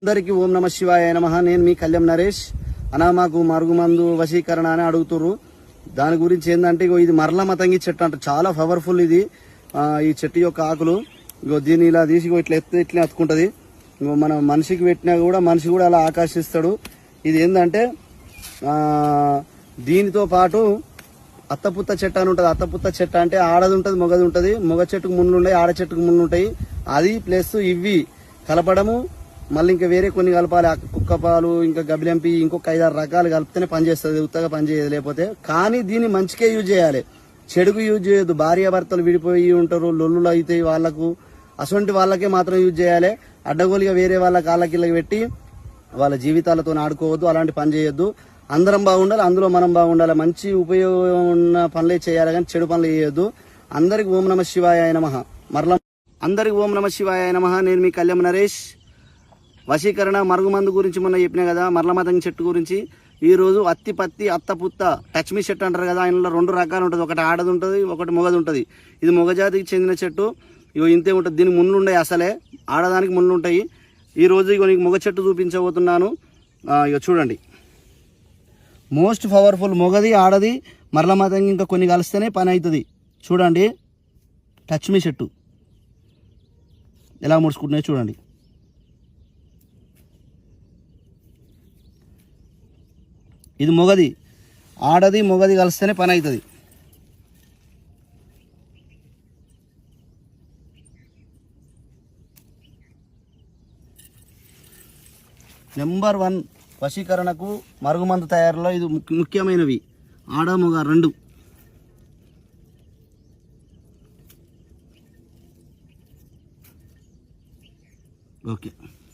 అందరికీ ఓం నమ శివాయ నమః. నేను మీ కళ్యాణ్ నరేష్ అనా. మాకు మరుగుమందు వశీకరణ అని అడుగుతుర్రు. దాని గురించి ఏంటంటే ఇది మరల మతంగి చెట్టు అంట, చాలా పవర్ఫుల్ ఇది. ఈ చెట్టు యొక్క ఆకులు దీన్ని ఇలా తీసి ఇట్లా ఇట్లా అతుకుంటది. మన మనిషికి పెట్టినా కూడా మనిషి కూడా అలా ఆకర్షిస్తాడు. ఇది ఏంటంటే దీనితో పాటు అత్తపుత్త చెట్టు అని ఉంటుంది. అత్తపుత్త చెట్టు అంటే ఆడది ఉంటుంది, మొగది ఉంటుంది. మొగ చెట్టుకు ముళ్ళు ఉంటాయి, ఆడ చెట్టుకు ముళ్ళు ఉంటాయి. అది ప్లస్ ఇవి కలపడము, మళ్ళీ ఇంకా వేరే కొన్ని కలపాలి. కుక్క పాలు, ఇంకా గబ్బిలంపి, ఇంకొక 5-6 రకాలు కలిపితేనే పనిచేస్తుంది. ఉత్తగా పనిచేయదు లేకపోతే. కానీ దీన్ని మంచిగా యూజ్ చేయాలి, చెడుకు యూజ్ చేయొద్దు. భార్యాభర్తలు విడిపోయి ఉంటారు, లొల్లులు అవుతాయి వాళ్ళకు, అటువంటి వాళ్ళకే మాత్రం యూజ్ చేయాలి. అడ్డగోలుగా వేరే వాళ్ళ కాళ్ళకిళ్ళకి పెట్టి వాళ్ళ జీవితాలతో ఆడుకోవద్దు, అలాంటి పని చేయొద్దు. అందరం బాగుండాలి, అందులో మనం బాగుండాలి. మంచి ఉపయోగం ఉన్న పనులే చేయాలి, కానీ చెడు పనులు చేయొద్దు. అందరికి ఓం నమ శివాయ నమః. అందరికి ఓం నమ శివాయ నమః. నేను మీ కళ్యాణ్ నరేష్. వశీకరణ మరుగుమందు గురించి మొన్న చెప్పినా కదా, మరల మతంగి చెట్టు గురించి. ఈరోజు అత్తిపత్తి, అత్తపుత్త, టచ్మీ చెట్టు అంటారు కదా. ఆయనలో 2 రకాలు ఉంటుంది, ఒకటి ఆడది ఉంటుంది, ఒకటి మొగది ఉంటుంది. ఇది మొగజాతికి చెందిన చెట్టు. ఇగో ఇంతే ఉంటుంది. దీనికి ముళ్ళు ఉన్నాయి, అసలే ఆడదానికి ముళ్ళు ఉంటాయి. ఈరోజు ఇగో నీకు మొగ చెట్టు చూపించబోతున్నాను. ఇక చూడండి, మోస్ట్ పవర్ఫుల్ మొగది, ఆడది, మరల మతంగి ఇంకా కొన్ని కలిస్తేనే పని అవుతుంది. చూడండి, టచ్మీ చెట్టు ఎలా ముడుచుకుంటున్నాయి చూడండి. ఇది మొగది, ఆడది మొగది కలిస్తేనే పని అవుతుంది. నెంబర్ 1 వశీకరణకు మరుగుమందు తయారీలో ఇది ముఖ్యమైనవి. ఆడ మొగ 2. ఓకే.